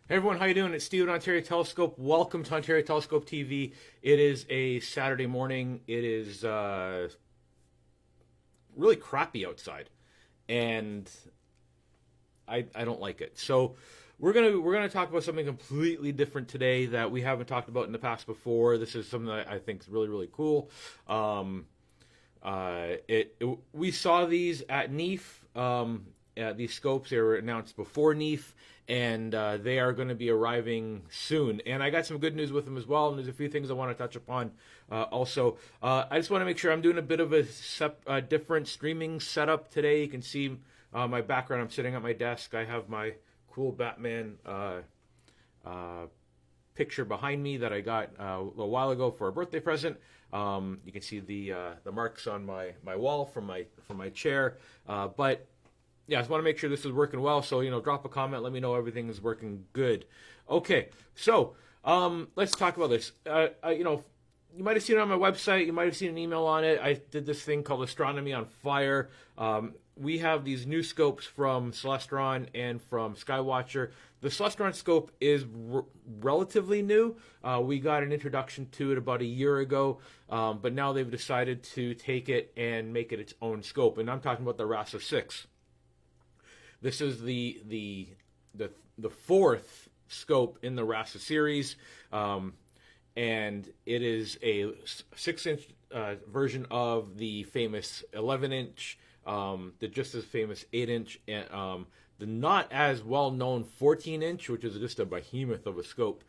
Hey everyone, how you doing? It's Steve at Ontario Telescope. Welcome to Ontario Telescope TV. It is a Saturday morning. It is really crappy outside, and I don't like it. So we're gonna talk about something completely different today that we haven't talked about in the past before. This is something that I think is really cool. We saw these at NEAF. These scopes, they were announced before NEAF, and they are going to be arriving soon. And I got some good news with them as well, and there's a few things I want to touch upon also. I just want to make sure I'm doing a bit of a different streaming setup today. You can see my background. I'm sitting at my desk. I have my cool Batman picture behind me that I got a little while ago for a birthday present. You can see the marks on my wall from my chair, but yeah, I just want to make sure this is working well. So, drop a comment. Let me know everything is working good. Okay, so let's talk about this. You might have seen it on my website. You might have seen an email on it. I did this thing called Astronomy on Fire. We have these new scopes from Celestron and from Skywatcher. The Celestron scope is relatively new. We got an introduction to it about a year ago, but now they've decided to take it and make it its own scope. And I'm talking about the RASA 6. This is the fourth scope in the RASA series, and it is a 6-inch version of the famous 11-inch, the just as famous 8-inch, and the not as well-known 14-inch, which is just a behemoth of a scope.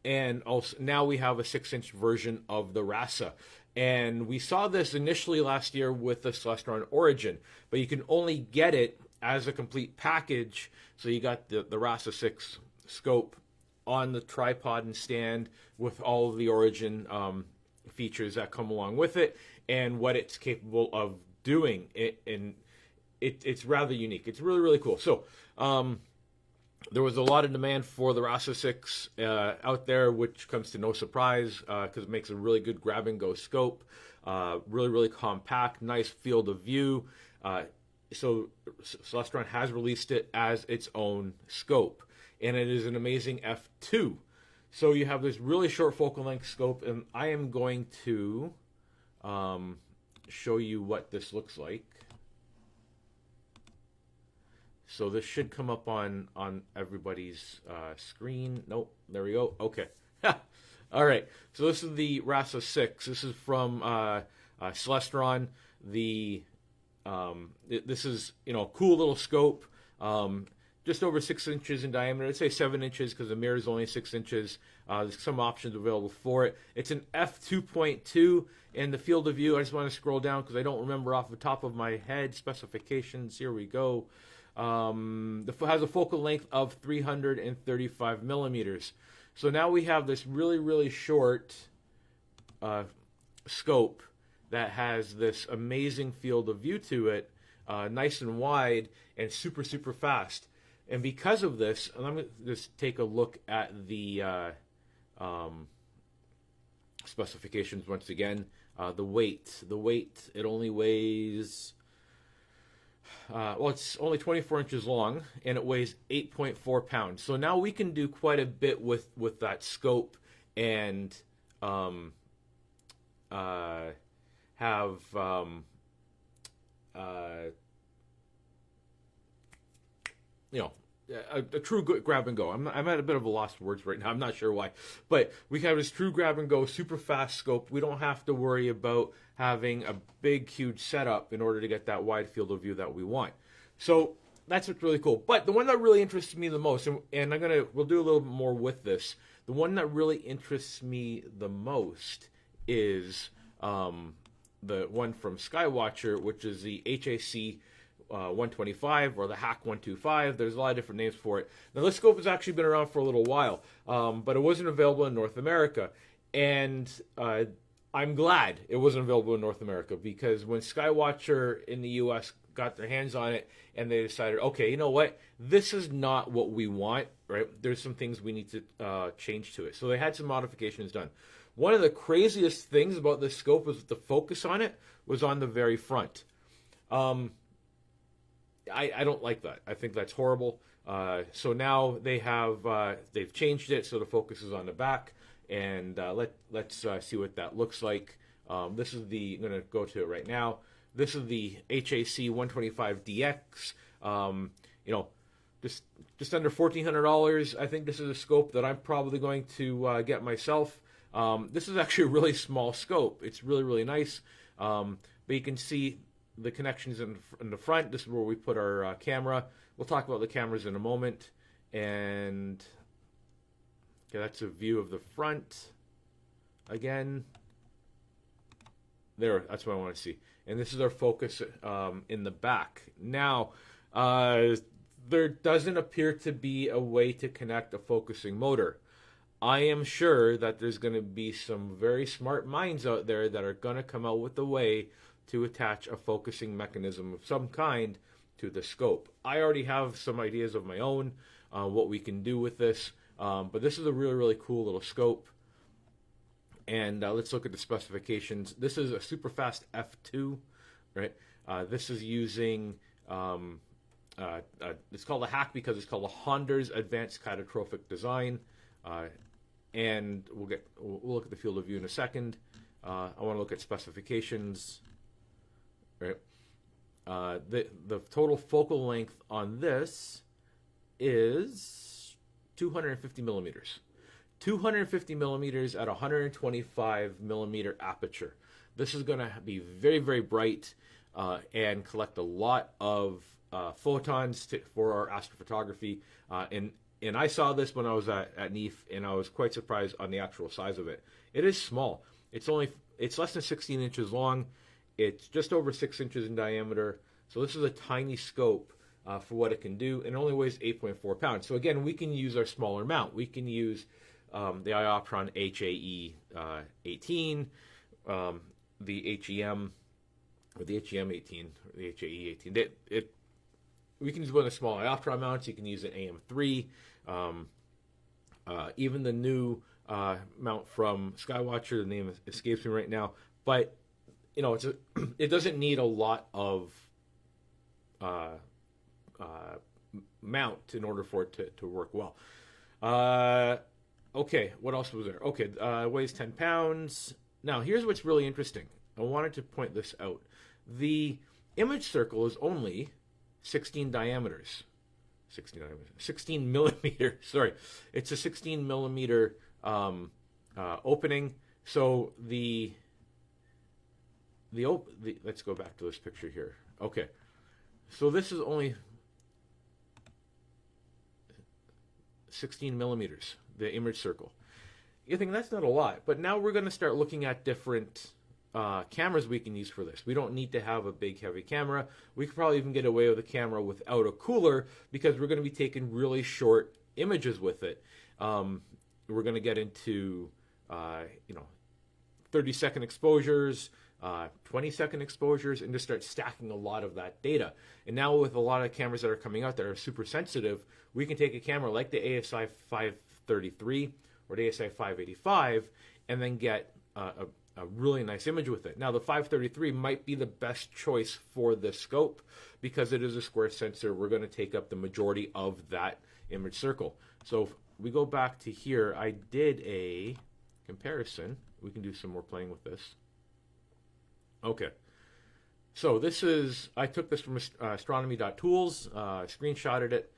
And also now we have a 6-inch version of the RASA. And we saw this initially last year with the Celestron Origin, but you can only get it as a complete package. So you got the RASA 6 scope on the tripod and stand with all of the Origin features that come along with it and what it's capable of doing. It's rather unique. It's really cool. So there was a lot of demand for the RASA 6 out there, which comes to no surprise because it makes a really good grab-and-go scope. Really compact, nice field of view. So Celestron has released it as its own scope, and it is an amazing f2. So you have this really short focal length scope, and I am going to show you what this looks like. So this should come up on everybody's screen. Nope, there we go. Okay. All right. So this is the RASA 6. This is from Celestron. This is a cool little scope, just over 6 inches in diameter. I'd say 7 inches because the mirror is only 6 inches. There's some options available for it. It's an f2.2 in the field of view. I just want to scroll down because I don't remember off the top of my head specifications. Here we go. Has a focal length of 335 millimeters. So now we have this really short scope that has this amazing field of view to it, nice and wide and super fast. And because of this, and I'm going to just take a look at the specifications once again. The weight, it only weighs, it's only 24 inches long, and it weighs 8.4 pounds. So now we can do quite a bit with that scope and have a true grab and go. I'm at a bit of a loss for words right now. I'm not sure why, but we have this true grab and go, super fast scope. We don't have to worry about having a big, huge setup in order to get that wide field of view that we want. So that's what's really cool. But the one that really interests me the most, and we'll do a little bit more with this. The one that really interests me the most is the one from Skywatcher, which is the HAC125 or the HAC125. There's a lot of different names for it. Now, this scope has actually been around for a little while, but it wasn't available in North America. And I'm glad it wasn't available in North America, because when Skywatcher in the US got their hands on it and they decided, okay, you know what? This is not what we want, right? There's some things we need to change to it. So they had some modifications done. One of the craziest things about this scope was the focus on it was on the very front. I don't like that. I think that's horrible. So now they've changed it so the focus is on the back, and let's see what that looks like. This is I'm going to go to it right now. This is the HAC125DX. Just under $1,400. I think this is a scope that I'm probably going to get myself. This is actually a really small scope. It's really, really nice. But you can see the connections in the front. This is where we put our camera. We'll talk about the cameras in a moment. And okay, that's a view of the front. Again, there. That's what I want to see. And this is our focus in the back. Now, there doesn't appear to be a way to connect a focusing motor. I am sure that there's going to be some very smart minds out there that are going to come out with a way to attach a focusing mechanism of some kind to the scope. I already have some ideas of my own, what we can do with this, but this is a really, really cool little scope. And let's look at the specifications. This is a super fast f2, right? This is using, it's called a HAC because it's called a Honder's Advanced Catastrophic Design. And we'll look at the field of view in a second. I want to look at specifications. Right. The total focal length on this is 250 millimeters. 250 millimeters at 125 millimeter aperture. This is going to be very, very bright and collect a lot of photons for our astrophotography. And I saw this when I was at NEAF, and I was quite surprised on the actual size of it. It is small. It's less than 16 inches long. It's just over 6 inches in diameter. So this is a tiny scope for what it can do. It only weighs 8.4 pounds. So again, we can use our smaller mount. We can use the Ioptron HAE18, the HEM, or the HEM18, or the HAE18. We can use one of the small Ioptron mounts. You can use an AM3. Even the new mount from Skywatcher, the name escapes me right now, but it doesn't need a lot of mount in order for it to work well. Okay, what else was there? Okay, it weighs 10 pounds. Now, here's what's really interesting. I wanted to point this out. The image circle is only 16 diameters. 16 millimeter. Sorry, it's a 16 millimeter opening. So let's go back to this picture here. Okay, so this is only 16 millimeters, the image circle. You think that's not a lot, but now we're going to start looking at different cameras we can use for this. We don't need to have a big, heavy camera. We could probably even get away with a camera without a cooler because we're going to be taking really short images with it. We're going to get into 30-second exposures, 20-second exposures, and just start stacking a lot of that data. And now with a lot of cameras that are coming out that are super sensitive, we can take a camera like the ASI533 or the ASI585 and then get a really nice image with it. Now the 533 might be the best choice for this scope because it is a square sensor. We're going to take up the majority of that image circle. So if we go back to here, I did a comparison. We can do some more playing with this. Okay, so I took this from astronomy.tools, screenshotted it.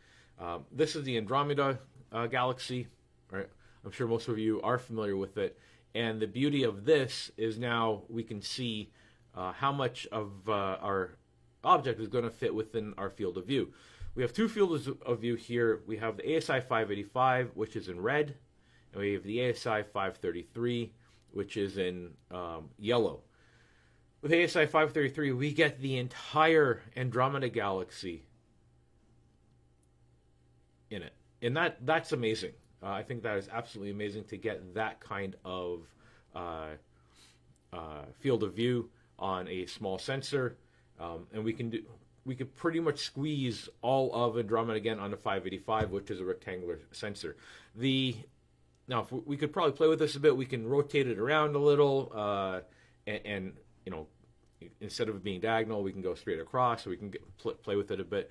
This is the Andromeda galaxy, right? I'm sure most of you are familiar with it. And the beauty of this is now we can see how much of our object is going to fit within our field of view. We have two fields of view here. We have the ASI585, which is in red, and we have the ASI533, which is in yellow. With ASI533, we get the entire Andromeda galaxy in it. And that's amazing. I think that is absolutely amazing to get that kind of field of view on a small sensor. And we could pretty much squeeze all of Andromeda again on the 585, which is a rectangular sensor. Now, if we could probably play with this a bit. We can rotate it around a little and instead of being diagonal, we can go straight across, so we can play with it a bit.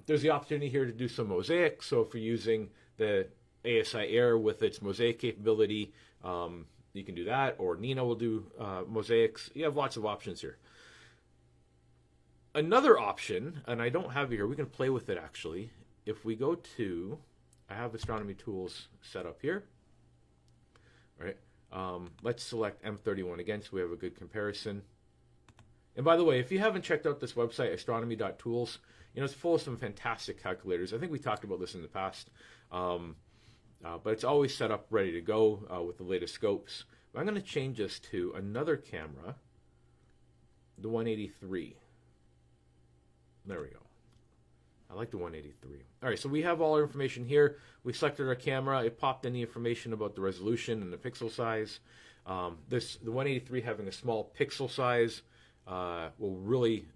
There's the opportunity here to do some mosaic. So if you're using the ASI Air with its mosaic capability, you can do that, or Nina will do mosaics. You have lots of options here. Another option, and I don't have it here, we can play with it actually. If we go to, I have astronomy tools set up here. All right, let's select M31 again so we have a good comparison. And by the way, if you haven't checked out this website, astronomy.tools, it's full of some fantastic calculators. I think we talked about this in the past, but it's always set up ready to go with the latest scopes. But I'm going to change this to another camera, the 183. There we go. I like the 183. All right, so we have all our information here. We selected our camera. It popped in the information about the resolution and the pixel size. The 183 having a small pixel size will really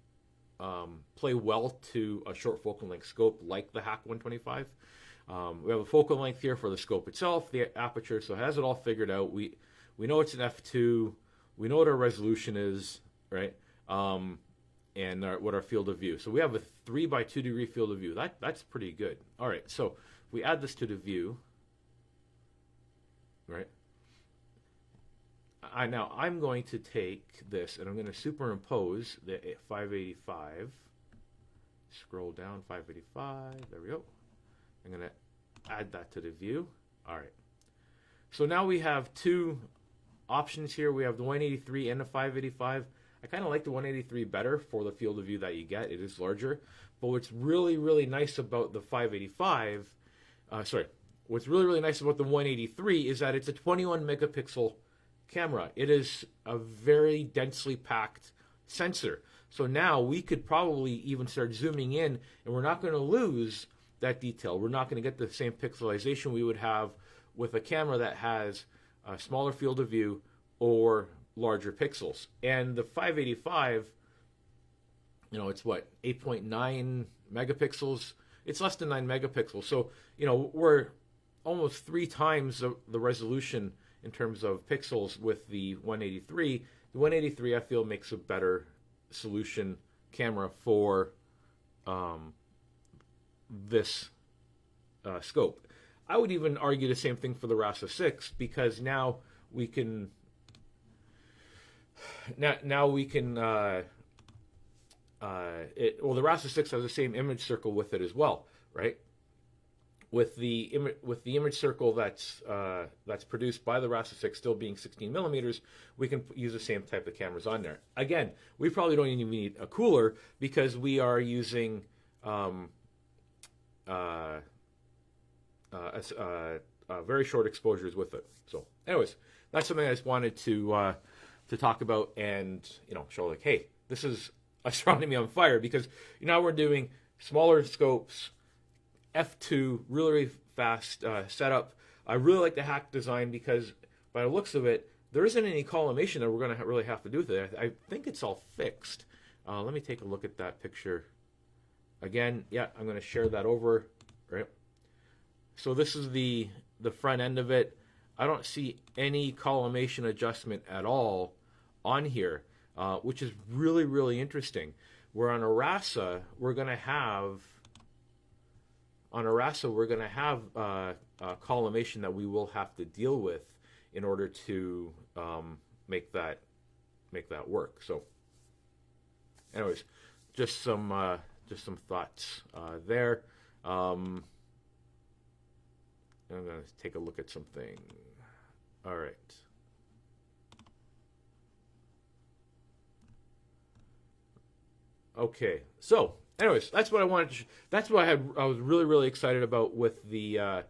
play well to a short focal length scope like the HAC125. We have a focal length here for the scope itself, the aperture, so it has it all figured out. We know it's an f2. We know what our resolution is, right? And what our field of view. So we have a 3 by 2 degree field of view. That's pretty good. All right, so if we add this to the view, right? Now I'm going to take this and I'm going to superimpose the 585. Scroll down, 585. There we go. I'm going to add that to the view. All right. So now we have two options here. We have the 183 and the 585. I kind of like the 183 better for the field of view that you get. It is larger. But what's really, really nice about the 585, what's really, really nice about the 183 is that it's a 21 megapixel camera. It is a very densely packed sensor. So now we could probably even start zooming in, and we're not going to lose that detail. We're not going to get the same pixelization we would have with a camera that has a smaller field of view or larger pixels. And the 585, it's what, 8.9 megapixels? It's less than 9 megapixels. So, we're almost 3 times the resolution in terms of pixels with the 183. The 183, I feel, makes a better solution camera for this scope. I would even argue the same thing for the RASA 6, because now we can the RASA 6 has the same image circle with it as well, right? With the image circle that's produced by the RASA 6 still being 16 millimeters, we can use the same type of cameras on there. Again, we probably don't even need a cooler because we are using very short exposures with it. So, anyways, that's something I just wanted to talk about and show, like, hey, this is astronomy on fire, because now we're doing smaller scopes, f2, really, really fast setup. I really like the HAC design because by the looks of it, there isn't any collimation that we're going to really have to do with it. I think it's all fixed. Let me take a look at that picture again. Yeah, I'm going to share that over. Right. So this is the front end of it. I don't see any collimation adjustment at all on here, which is really, really interesting. Where on a RASA, we're going to have collimation that we will have to deal with in order to make that work. So, anyways, just some thoughts there. I'm going to take a look at something. All right. Okay. So, anyways, that's what I wanted to. That's what I was really, really excited about with the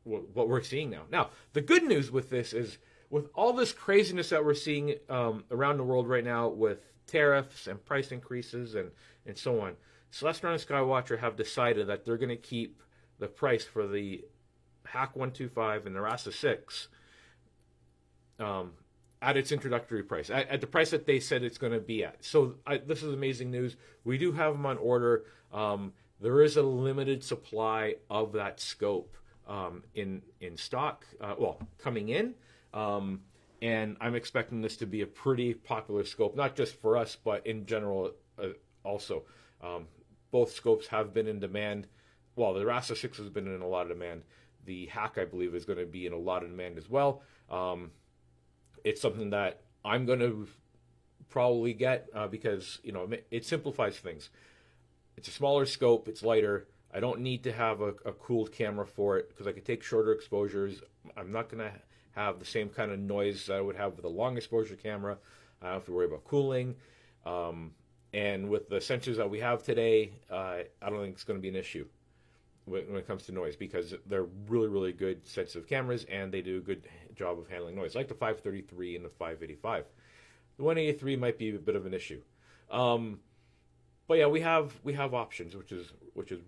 what we're seeing now. Now, the good news with this is, with all this craziness that we're seeing around the world right now with tariffs and price increases and so on, Celestron and Skywatcher have decided that they're going to keep the price for the HAC125 and the RASA 6 at its introductory price, at the price that they said it's going to be at. So this is amazing news. We do have them on order. There is a limited supply of that scope in stock, coming in. and I'm expecting this to be a pretty popular scope, not just for us, but in general also. Both scopes have been in demand. Well, the RASA 6 has been in a lot of demand. The HAC, I believe, is going to be in a lot of demand as well. It's something that I'm going to probably get because, you know, it simplifies things. It's a smaller scope, it's lighter. I don't need to have a cooled camera for it because I can take shorter exposures. I'm not going to have the same kind of noise that I would have with a long exposure camera. I don't have to worry about cooling. And with the sensors that we have today, I don't think it's going to be an issue when it comes to noise, because they're really, really good sensitive cameras and they do a good job of handling noise, like the 533 and the 585. The 183 might be a bit of an issue. But yeah, we have options, which is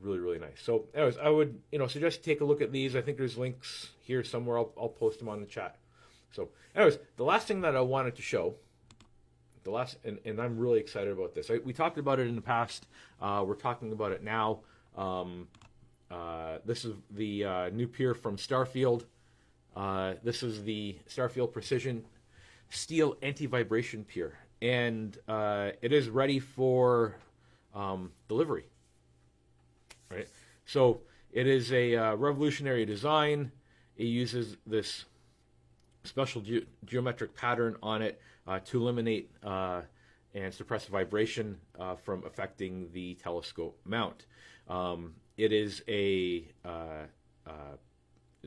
really, really nice. So anyways, I would, you know, suggest you take a look at these. I think there's links here somewhere. I'll post them on the chat. So anyways, the last thing that I wanted to show, and I'm really excited about this. We talked about it in the past. We're talking about it now. This is the new pier from Starfield. This is the Starfield Precision Steel Anti-Vibration Pier, and it is ready for delivery. Right. So it is a revolutionary design. It uses this special geometric pattern on it to eliminate and suppress vibration from affecting the telescope mount. It is it's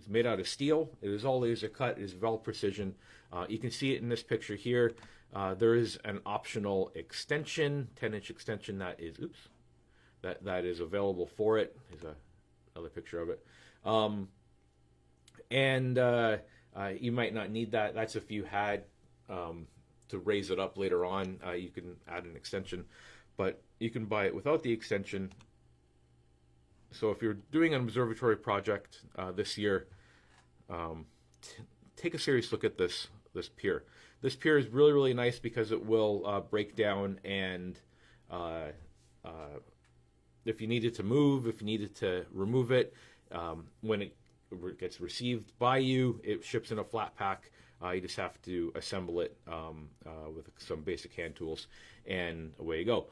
made out of steel. It is all laser cut. It is Vel Precision. You can see it in this picture here. There is an optional extension, 10-inch extension that is, that is available for it. Here's another picture of it. You might not need that. That's if you had to raise it up later on. You can add an extension, but you can buy it without the extension. So if you're doing an observatory project this year, take a serious look at this pier. This pier is really, really nice because it will break down, and if you needed to move, if you needed to remove it, when it gets received by you, it ships in a flat pack. You just have to assemble it with some basic hand tools, and away you go.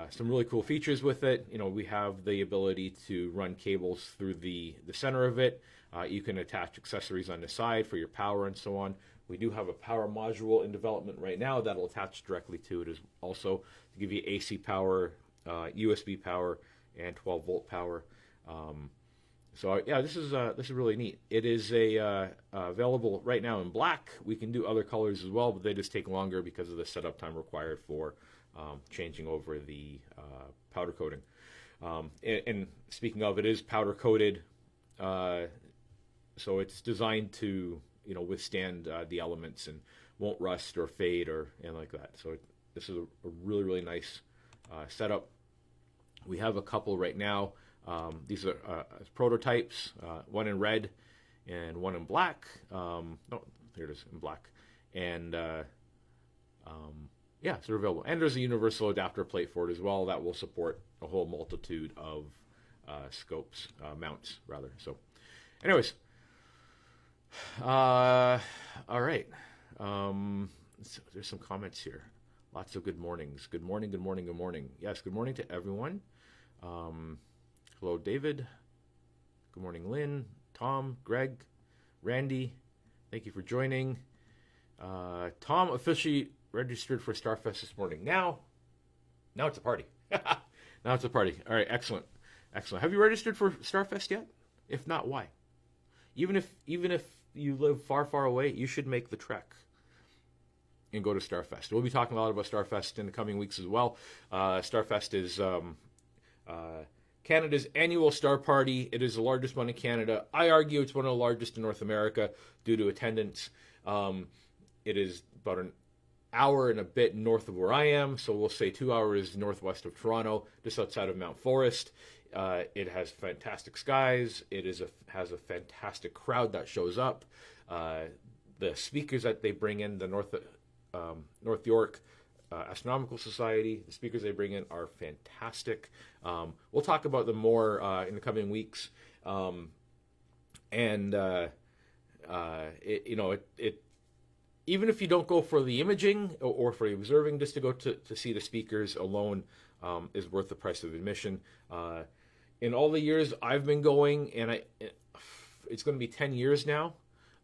Some really cool features with it. You know, we have the ability to run cables through the center of it. You can attach accessories on the side for your power and so on. We do have a power module in development right now that'll attach directly to it as also to give you AC power, USB power, and 12-volt power. So yeah, this is really neat. It is available right now in black. We can do other colors as well, but they just take longer because of the setup time required for changing over the powder coating. And speaking of, it is powder coated, so it's designed to, you know, withstand the elements and won't rust or fade or anything like that. So this is a really, really nice setup. We have a couple right now. These are prototypes, one in red and one in black. No, here it is in black. And yeah, so they're available. And there's a universal adapter plate for it as well that will support a whole multitude of scopes, mounts rather. So anyways, all right. There's some comments here. Lots of good mornings. Good morning, good morning, good morning. Yes, good morning to everyone. Hello, David. Good morning, Lynn, Tom, Greg, Randy. Thank you for joining. Tom officially registered for Starfest this morning. Now it's a party. Now it's a party. All right, excellent. Excellent. Have you registered for Starfest yet? If not, why? Even if you live far, far away, you should make the trek and go to Starfest. We'll be talking a lot about Starfest in the coming weeks as well. Starfest is Canada's annual star party. It is the largest one in Canada. I argue it's one of the largest in North America due to attendance. It is about an hour and a bit north of where I am, so we'll say 2 hours northwest of Toronto, just outside of Mount Forest. It has fantastic skies. It has a fantastic crowd that shows up. The speakers that they bring in, the North York Astronomical Society, the speakers they bring in are fantastic. We'll talk about them more in the coming weeks. And even if you don't go for the imaging or for the observing, just to go to see the speakers alone is worth the price of admission. In all the years I've been going, and it's going to be 10 years now.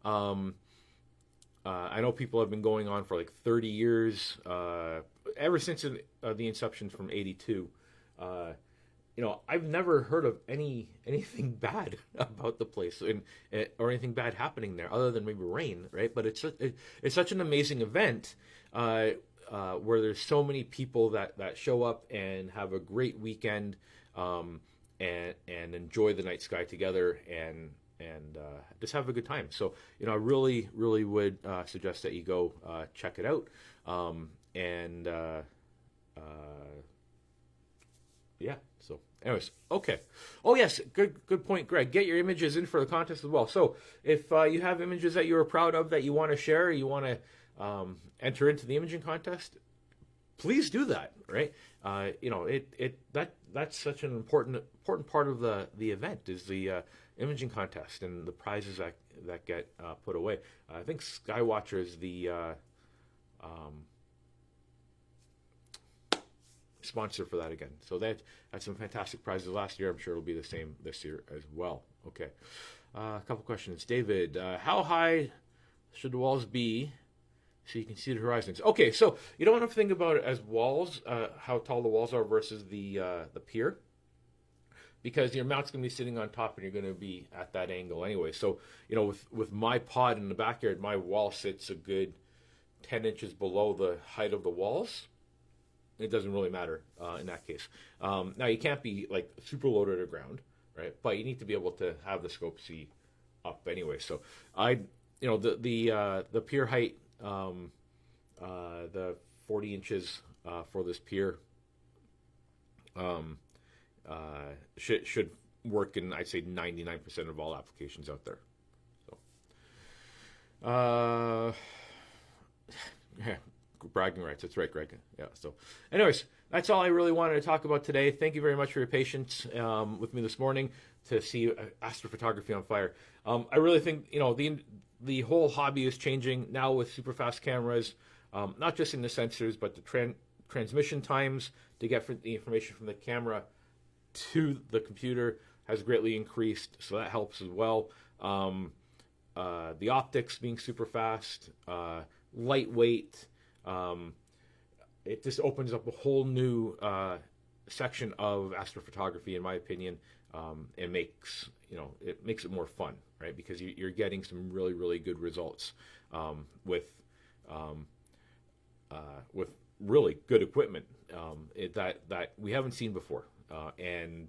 I know people have been going on for like 30 years, ever since the inception from '82. I've never heard of anything bad about the place or anything bad happening there, other than maybe rain, right? But it's such an amazing event where there's so many people that show up and have a great weekend and enjoy the night sky together and just have a good time. So I really would suggest that you go check it out. Yeah. So, anyways, okay. Oh yes, good point, Greg. Get your images in for the contest as well. So, if you have images that you are proud of that you want to share, you want to enter into the imaging contest, please do that. Right? That's such an important part of the event is the imaging contest and the prizes that get put away. I think Skywatcher is the sponsor for that again. So that had some fantastic prizes last year. I'm sure it'll be the same this year as well. Okay. A couple questions. David, how high should the walls be so you can see the horizons? Okay, so you don't have to think about it as walls, how tall the walls are versus the pier, because your mount's going to be sitting on top and you're going to be at that angle anyway. So, with my pod in the backyard, my wall sits a good 10 inches below the height of the walls. It doesn't really matter in that case. Now, you can't be like super low to the ground, right? But you need to be able to have the scope see up anyway. So the pier height, the 40 inches for this pier should work in, I'd say, 99% of all applications out there. So, yeah. Bragging rights. That's right, Greg. Yeah. So, anyways, that's all I really wanted to talk about today. Thank you very much for your patience with me this morning to see astrophotography on fire. I really think the whole hobby is changing now with super fast cameras, not just in the sensors, but the transmission times to get the information from the camera to the computer has greatly increased, so that helps as well. The optics being super fast, lightweight. It just opens up a whole new section of astrophotography, in my opinion. It makes it more fun, right? Because you're getting some really good results with really good equipment that we haven't seen before, and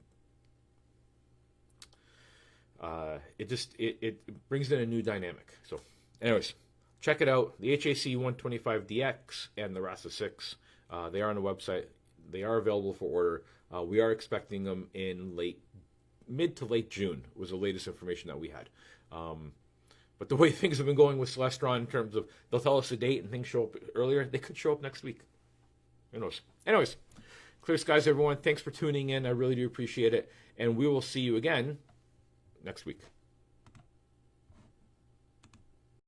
it brings in a new dynamic. So, anyways. Check it out, the HAC125DX and the RASA 6. They are on the website. They are available for order. We are expecting them in mid to late June was the latest information that we had. But the way things have been going with Celestron in terms of they'll tell us the date and things show up earlier, they could show up next week. Who knows? Anyways, clear skies, everyone. Thanks for tuning in. I really do appreciate it. And we will see you again next week.